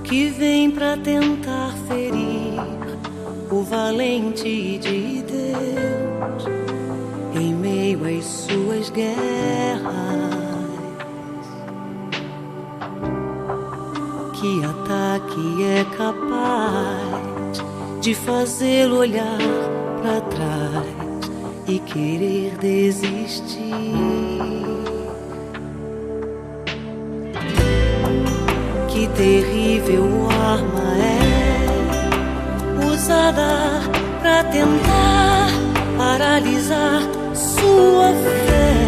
que vem pra tentar ferir o valente de Deus em meio às suas guerras. Que ataque é capaz de fazê-lo olhar pra trás e querer desistir? Que terrível arma é usada pra tentar paralisar sua fé.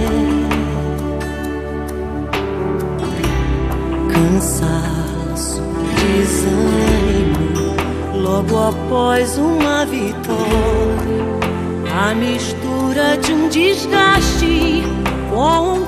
Cansaço, desânimo, logo após uma vitória, a mistura de um desgaste com